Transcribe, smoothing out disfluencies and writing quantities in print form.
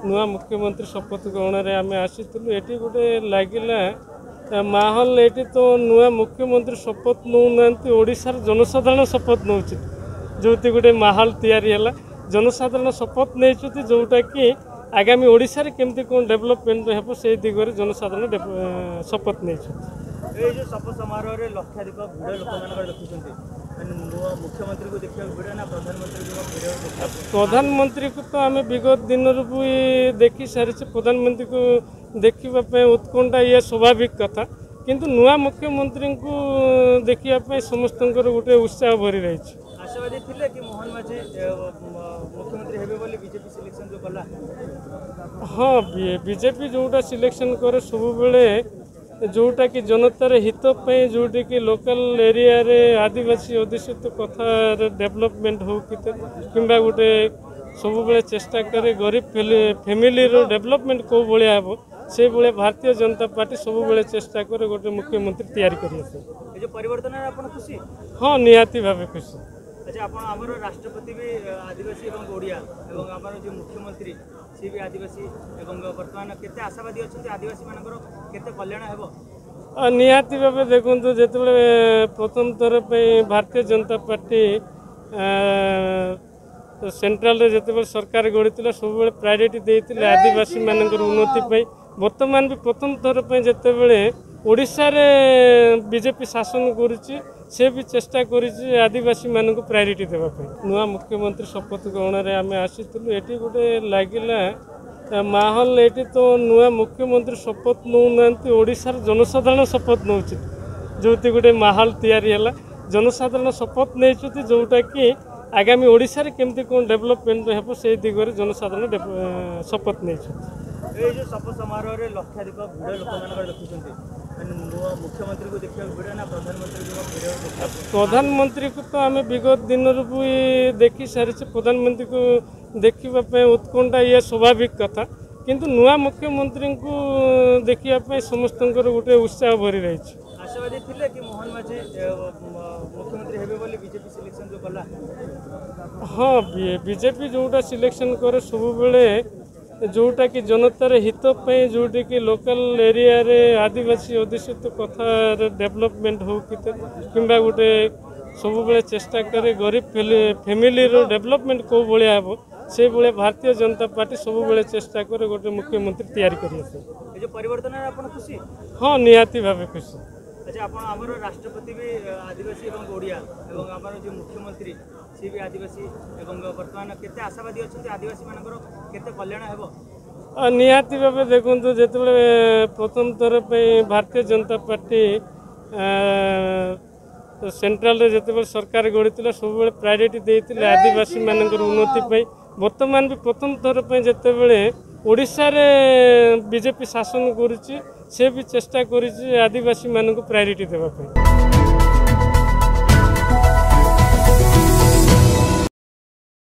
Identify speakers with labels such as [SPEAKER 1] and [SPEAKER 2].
[SPEAKER 1] नुआ मुख्यमंत्री शपथ ग्रहण आम आसीलु ये गोटे लगिला माहौल ये तो नुआ मुख्यमंत्री शपथ नौ ओडार जनसाधारण शपथ नौ जो गोटे माहौल तैयारी जनसाधारण शपथ नहीं जोटा कि आगामी ओडिशा रे केमती कौन डेवलपमेंट हेबो से दिगरे जनसाधारण शपथ नहीं
[SPEAKER 2] शपथ समारोह रे लक्षाधिक भिड़ लोक मुख्यमंत्री को देखा भिड़ ना
[SPEAKER 1] प्रधानमंत्री को तो आम विगत दिन भी देखी सारी प्रधानमंत्री को देखा उत्कंठा ये स्वाभाविक कथा किंतु नुआ मुख्यमंत्री को देखा समस्त गोटे उत्साह भरी रही
[SPEAKER 2] आशावादी थे कि मोहन माझी मुख्यमंत्री हेबे बोली बीजेपी सिलेक्शन जो कला
[SPEAKER 1] हाँ बीजेपी जोटा सिलेक्शन करे सब बेले जोटा कि जनतार हित जोटा कि लोकल एरिया रे आदिवासी अध्युषित कथा डेवलपमेंट हो कि गोटे सब बेले चेष्टा करे गरीब फैमिली रो डेवलपमेंट कौ भाया हे से भाया भारतीय जनता पार्टी सब बेले चेष्टा करे गोटे मुख्यमंत्री तैयारी करिए
[SPEAKER 2] परिवर्तन खुशी
[SPEAKER 1] हाँ निहाती भाव खुशी।
[SPEAKER 2] अच्छा आप आमर राष्ट्रपति भी आदिवासी और ओडिया और आमर जो मुख्यमंत्री सी भी आदिवासी और बर्तमान केते आशावादी अच्छा आदिवासी मानकर केते कल्याण हेबो
[SPEAKER 1] निहाती भाव देखो जो प्रथम थर भारतीय जनता पार्टी सेंट्रल जो सरकार गढ़ी सब प्रायोरिटी देते आदिवासी मानकर उन्नति बर्तमान भी प्रथम थर जिते ओडिशा रे बीजेपी शासन करुच्ची से भी चेष्टा करी आदिवासी मानक प्रायोरिटी देवाई नुआ मुख्यमंत्री शपथ ग्रहण आम आसीलु ये गोटे लगिला माहौल ये तो नुआ मुख्यमंत्री शपथ नौ ओडार जनसाधारण शपथ नौ जो गोटे माहौल तैयारी जनसाधारण शपथ नहीं जोटा कि आगामी ओडिशा रे केमती कौन डेवलपमेंट हेबो से दिगरे जनसाधारण शपथ नहीं
[SPEAKER 2] शपथ समारोह रे लक्षाधिक भिड़ लोक मुख्यमंत्री को देखा भिड़ ना
[SPEAKER 1] प्रधानमंत्री को तो आम विगत दिन भी देखी सारी प्रधानमंत्री को देखा उत्कंठा ये स्वाभाविक कथा किंतु नुआ मुख्यमंत्री को देखा समस्त गोटे उत्साह भरी रही
[SPEAKER 2] आशावादी थे कि मोहन माझी मुख्यमंत्री हेबे बोली बीजेपी सिलेक्शन जो कला
[SPEAKER 1] हाँ बीजेपी जोटा सिलेक्शन करे सब बेले जोटा कि जनतार हित जोटा कि लोकल एरिया रे आदिवासी अध्युषित कथा डेवलपमेंट हो कि गोटे सब बेले चेष्टा करे गरीब फैमिली रो डेवलपमेंट कौ भाया हे से भाया भारतीय जनता पार्टी सब बेले चेष्टा करे गोटे मुख्यमंत्री तैयारी करिए
[SPEAKER 2] परिवर्तन खुशी
[SPEAKER 1] हाँ निहाती भाव खुशी।
[SPEAKER 2] अच्छा आप आमर राष्ट्रपति भी आदिवासी और ओडिया और आमर जो मुख्यमंत्री सी भी आदिवासी और बर्तमान केते आशावादी अच्छा आदिवासी मानकर केते कल्याण हेबो
[SPEAKER 1] निहाती भाव देखो जो प्रथम थर भारतीय जनता पार्टी सेंट्रल जो सरकार गढ़ी सब प्रायोरिटी देते आदिवासी मानकर उन्नति बर्तमान भी प्रथम थर जिते ओडिशा रे बीजेपी शासन करुच्ची से भी चेष्टा करी आदिवासी मानक प्रायोरिटी देवाई।